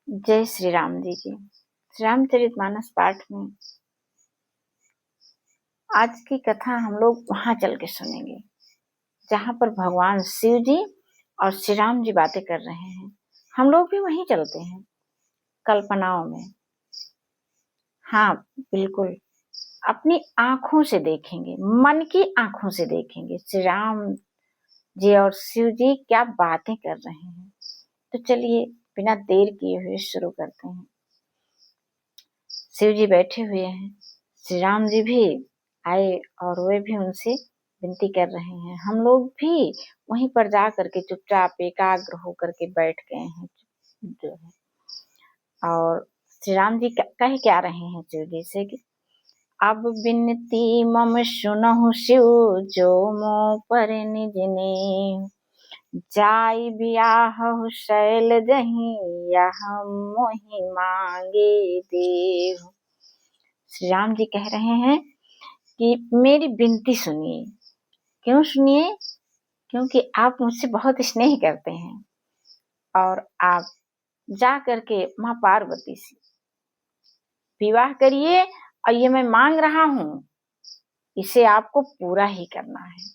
जय श्री राम जी की। श्री रामचरितमानस पाठ में आज की कथा हम लोग वहां चल के सुनेंगे जहां पर भगवान शिव जी और श्री राम जी बातें कर रहे हैं। हम लोग भी वहीं चलते हैं, कल्पनाओं में। हाँ, बिल्कुल अपनी आंखों से देखेंगे, मन की आंखों से देखेंगे श्री राम जी और शिव जी क्या बातें कर रहे हैं। तो चलिए बिना देर किए हुए शुरू करते हैं। शिव जी बैठे हुए हैं, श्री राम जी भी आए और वे भी उनसे विनती कर रहे हैं। हम लोग भी वहीं पर जा करके चुपचाप एकाग्र होकर के बैठ गए हैं जो है। और श्री राम जी कह क्या रहे हैं शिव जी से कि अब बिनती मम सुनहु शिव जो मोह पर निज नेम, जाई बियाहु शैल जहीं यह मोहि मांगे देव। श्री राम जी कह रहे हैं कि मेरी विनती सुनिए। क्यों सुनिए? क्योंकि आप मुझसे बहुत स्नेह करते हैं और आप जा करके माँ पार्वती से विवाह करिए और ये मैं मांग रहा हूँ, इसे आपको पूरा ही करना है।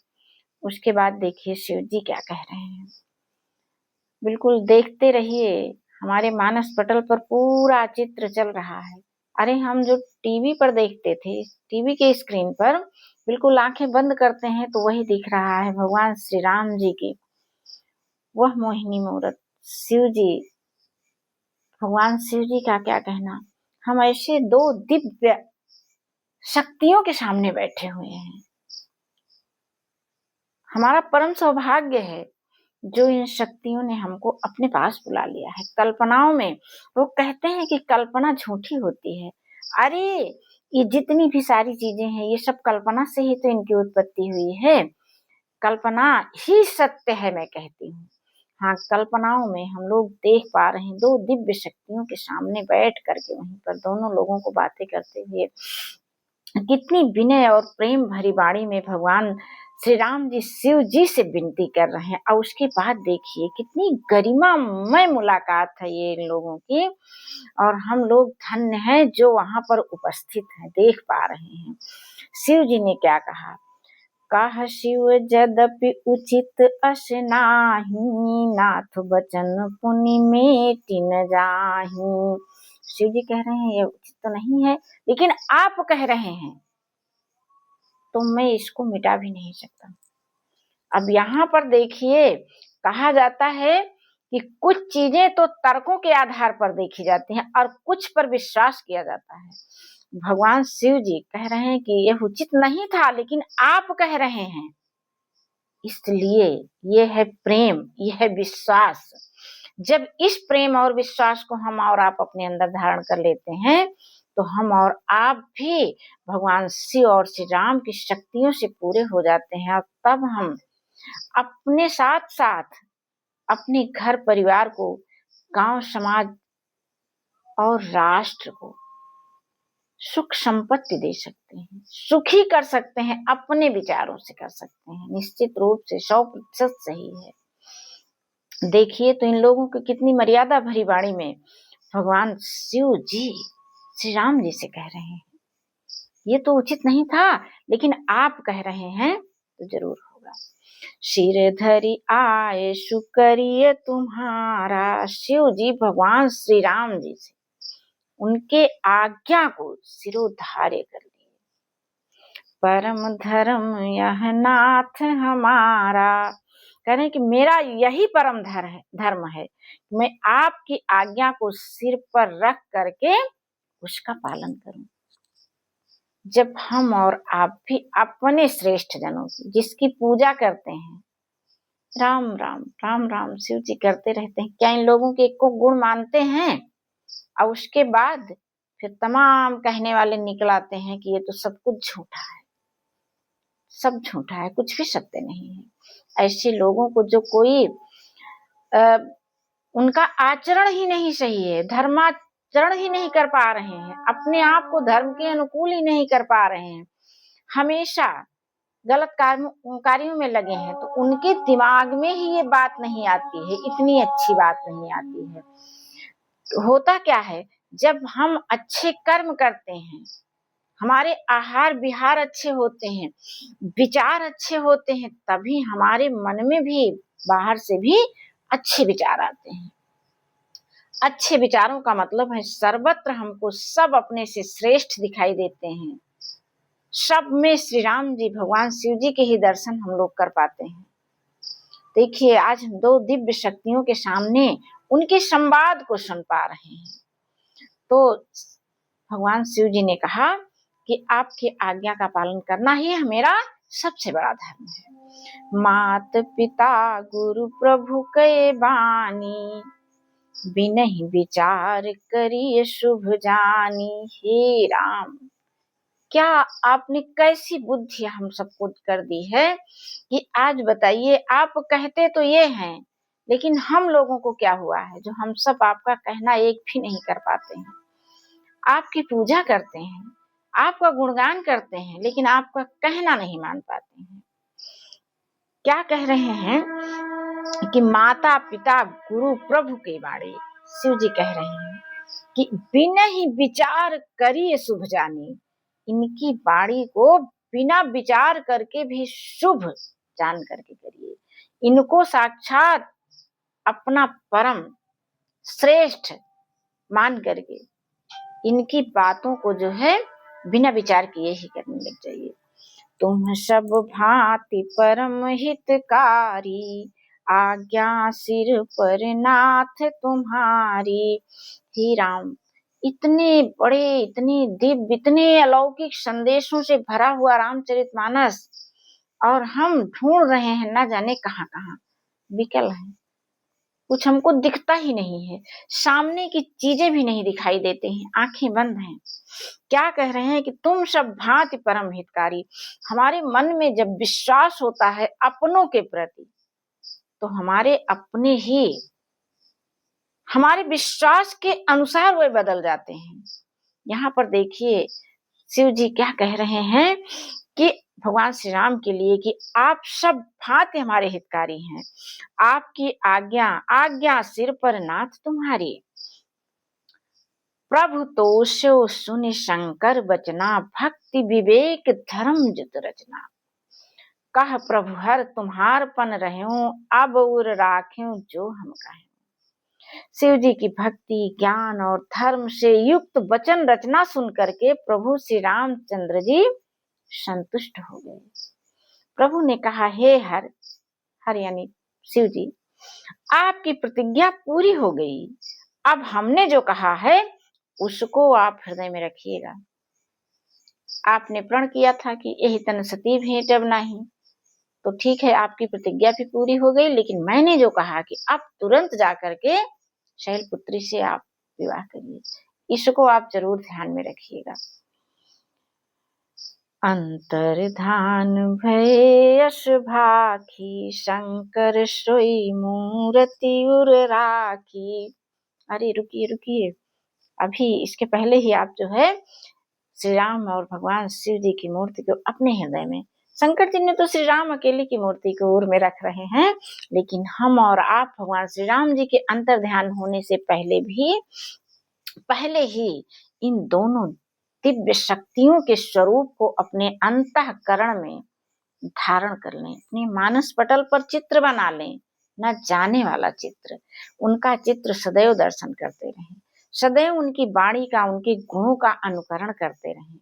उसके बाद देखिए शिव जी क्या कह रहे हैं। बिल्कुल देखते रहिए, हमारे मानस पटल पर पूरा चित्र चल रहा है। अरे हम जो टीवी पर देखते थे, टीवी के स्क्रीन पर बिल्कुल आंखें बंद करते हैं तो वही दिख रहा है भगवान श्री राम जी की वह मोहिनी मूरत। शिव जी, भगवान शिव जी का क्या कहना। हम ऐसे दो दिव्य शक्तियों के सामने बैठे हुए हैं। हमारा परम सौभाग्य है जो इन शक्तियों ने हमको अपने पास बुला लिया है। कल्पनाओं में लोग कहते हैं कि कल्पना झूठी होती है। अरे ये जितनी भी सारी चीजें हैं ये सब कल्पना से ही तो इनकी उत्पत्ति हुई है। कल्पना ही सत्य है, मैं कहती हूँ। हाँ, कल्पनाओं में हम लोग देख पा रहे हैं दो दिव्य शक्तियों के सामने बैठ करके वहीं पर दोनों लोगों को बातें करते हुए कितनी विनय और प्रेम भरी वाणी में भगवान श्री राम जी शिव जी से विनती कर रहे हैं। और उसके बाद देखिए कितनी गरिमामय मुलाकात है ये इन लोगों की, और हम लोग धन्य हैं जो वहां पर उपस्थित हैं, देख पा रहे हैं। शिव जी ने क्या कहा। कह शिव जदपि उचित अस नाही, नाथ बचन पुनि मेटि न जाहि। शिव जी कह रहे हैं ये उचित तो नहीं है, लेकिन आप कह रहे हैं तो मैं इसको मिटा भी नहीं सकता। अब यहाँ पर देखिए कहा जाता है कि कुछ चीजें तो तर्कों के आधार पर देखी जाती हैं और कुछ पर विश्वास किया जाता है। भगवान शिव जी कह रहे हैं कि यह उचित नहीं था, लेकिन आप कह रहे हैं, इसलिए ये है प्रेम, ये है विश्वास। जब इस प्रेम और विश्वास को हम और आप अपने अंदर धारण कर लेते हैं तो हम और आप भी भगवान शिव और श्री राम की शक्तियों से पूरे हो जाते हैं। और तब हम अपने साथ साथ अपने घर परिवार को, गांव समाज और राष्ट्र को सुख संपत्ति दे सकते हैं, सुखी कर सकते हैं, अपने विचारों से कर सकते हैं। निश्चित रूप से 100% सही है। देखिए तो इन लोगों की कितनी मर्यादा भरी वाणी में भगवान शिव जी श्री राम जी से कह रहे हैं ये तो उचित नहीं था, लेकिन आप कह रहे हैं तो जरूर होगा। सिर धरि आए शुक्रिय तुम्हारा। शिव जी भगवान श्री राम जी से उनके आज्ञा को सिरोधार्य कर लिए। परम धर्म यह नाथ हमारा। कह रहे हैं कि मेरा यही परम धर्म है, मैं आपकी आज्ञा को सिर पर रख करके उसका पालन करूं। जब हम और आप भी अपने श्रेष्ठ जनों की जिसकी पूजा करते हैं, राम राम राम राम शिव जी करते रहते हैं, क्या इन लोगों के एक को गुण मानते हैं? और उसके बाद फिर तमाम कहने वाले निकल आते हैं कि ये तो सब कुछ झूठा है, सब झूठा है, कुछ भी सत्य नहीं है। ऐसे लोगों को जो कोई उनका आचरण ही नहीं सही है, धर्माचरण ही नहीं कर पा रहे हैं, अपने आप को धर्म के अनुकूल ही नहीं कर पा रहे हैं, हमेशा गलत कार्यों में लगे हैं, तो उनके दिमाग में ही ये बात नहीं आती है, इतनी अच्छी बात नहीं आती है। होता क्या है, जब हम अच्छे कर्म करते हैं, हमारे आहार विहार अच्छे होते हैं, विचार अच्छे होते हैं, तभी हमारे मन में भी बाहर से भी अच्छे विचार आते हैं। अच्छे विचारों का मतलब है सर्वत्र हमको सब अपने से श्रेष्ठ दिखाई देते हैं। सब में श्री राम जी, भगवान शिव जी के ही दर्शन हम लोग कर पाते हैं। देखिए, आज हम दो दिव्य शक्तियों के सामने उनके संवाद को सुन पा रहे हैं। तो भगवान शिव जी ने कहा कि आपकी आज्ञा का पालन करना ही मेरा सबसे बड़ा धर्म है। मात पिता गुरु प्रभु के बानी, बिनहि विचार करिए शुभ जानी। हे राम, क्या आपने कैसी बुद्धि हम सबको कर दी है कि आज बताइए, आप कहते तो ये हैं, लेकिन हम लोगों को क्या हुआ है जो हम सब आपका कहना एक भी नहीं कर पाते हैं। आपकी पूजा करते हैं, आपका गुणगान करते हैं, लेकिन आपका कहना नहीं मान पाते हैं। क्या कह रहे हैं कि माता पिता गुरु प्रभु के बारे शिव जी कह रहे हैं कि बिना ही विचार करिए शुभ जानी। इनकी वाणी को बिना विचार करके भी शुभ जान करके करिए। इनको साक्षात अपना परम श्रेष्ठ मान करके इनकी बातों को जो है बिना विचार किए ही करने लग जाइए। तुम सब भांति परम हितकारी, आज्ञा सिर पर नाथ तुम्हारी। हे राम, इतने बड़े, इतने दिव्य, इतने अलौकिक संदेशों से भरा हुआ रामचरितमानस, और हम ढूंढ रहे हैं ना जाने कहां कहां। विकल है, कुछ हमको दिखता ही नहीं है, सामने की चीजें भी नहीं दिखाई देते हैं, आंखें बंद हैं। क्या कह रहे हैं कि तुम सब भांति परम हितकारी। हमारे मन में जब विश्वास होता है अपनों के प्रति, तो हमारे अपने ही हमारे विश्वास के अनुसार वे बदल जाते हैं। यहाँ पर देखिए शिव जी क्या कह रहे हैं कि भगवान श्री राम के लिए कि आप सब भांति हमारे हितकारी हैं। आपकी आज्ञा, आज्ञा सिर पर नाथ तुम्हारी। प्रभु तो सो सुनि शंकर बचना, भक्ति विवेक धर्म जुत रचना। कह प्रभु हर तुम्हारपन रहूं, अब उर राख्यूं जो हम कहें। शिव जी की भक्ति, ज्ञान और धर्म से युक्त वचन रचना सुन करके प्रभु श्री रामचंद्र जी संतुष्ट हो गए। प्रभु ने कहा, हे हर, हर यानी शिव जी, आपकी प्रतिज्ञा पूरी हो गई। अब हमने जो कहा है उसको आप हृदय में रखिएगा। आपने प्रण किया था कि यही तन सती भेंट अब नहीं, तो ठीक है, आपकी प्रतिज्ञा भी पूरी हो गई, लेकिन मैंने जो कहा कि आप तुरंत जाकर के शैलपुत्री से आप विवाह करिए, इसको आप जरूर ध्यान में रखिएगा। अंतर्धान भये यश भाखी, शंकर सोई मूर्ति उर राखी। अरे रुकिए रुकिए, अभी इसके पहले ही आप जो है श्री राम और भगवान शिव जी की मूर्ति को अपने हृदय में, शंकर जी ने तो श्री राम अकेले की मूर्ति को उर में रख रहे हैं, लेकिन हम और आप भगवान श्री राम जी के अंतर ध्यान होने से पहले ही इन दोनों दिव्य शक्तियों के स्वरूप को अपने अंतःकरण में धारण कर लें, अपने मानस पटल पर चित्र बना लें, न जाने वाला चित्र। उनका चित्र सदैव दर्शन करते रहें, सदैव उनकी वाणी का, उनके गुणों का अनुकरण करते रहें।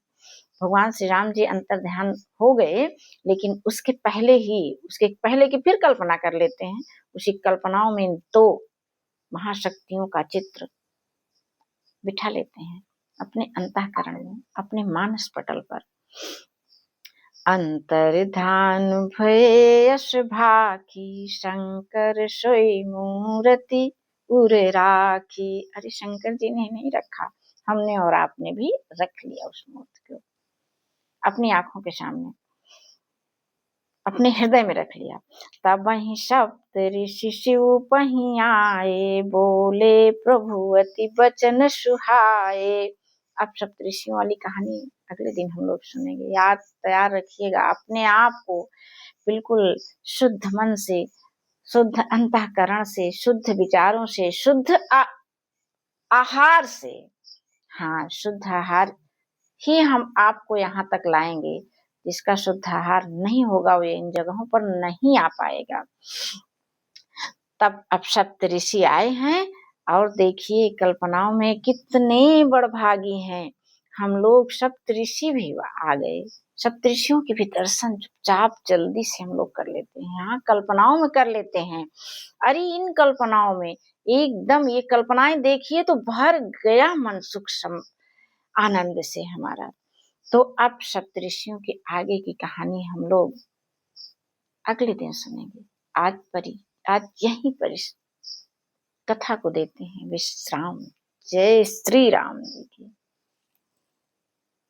भगवान श्री राम जी अंतर ध्यान हो गए, लेकिन उसके पहले की फिर कल्पना कर लेते हैं। उसी कल्पनाओं में दो महाशक्तियों का चित्र बिठा लेते हैं अपने अंतःकरण में, अपने मानस पटल पर। अंतर्धान भये यश भाखी, शंकर सोई मूर्ति उर राखी। अरे शंकर जी ने नहीं रखा, हमने और आपने भी रख लिया उस मूर्ति को अपनी आंखों के सामने, अपने हृदय में रख लिया। तब वही सप्त ऋषि शिव पही आए, बोले प्रभु अति वचन सुहाए। अब सप्त ऋषियों वाली कहानी अगले दिन हम लोग सुनेंगे। याद तैयार रखिएगा, अपने आप को बिल्कुल शुद्ध मन से, शुद्ध अंतःकरण से, शुद्ध विचारों से, शुद्ध आहार से, हाँ, शुद्ध आहार ही हम आपको यहाँ तक लाएंगे। जिसका शुद्ध आहार नहीं होगा वो इन जगहों पर नहीं आ पाएगा। तब अब सप्तऋषि आए हैं और देखिए कल्पनाओं में कितने बड़भागी हैं हम लोग। सप्तऋषि भी आ गए। सप्तऋषियों के भी दर्शन चुपचाप जल्दी से हम लोग कर लेते हैं, हाँ, कल्पनाओं में कर लेते हैं। अरे इन कल्पनाओं में एकदम ये कल्पनाएं देखिए तो भर गया मन सुख आनंद से हमारा। तो अब सप्तऋषियों के आगे की कहानी हम लोग अगले दिन सुनेंगे। आज यहीं पर इस कथा को देते हैं विश्राम। जय श्री राम जी की।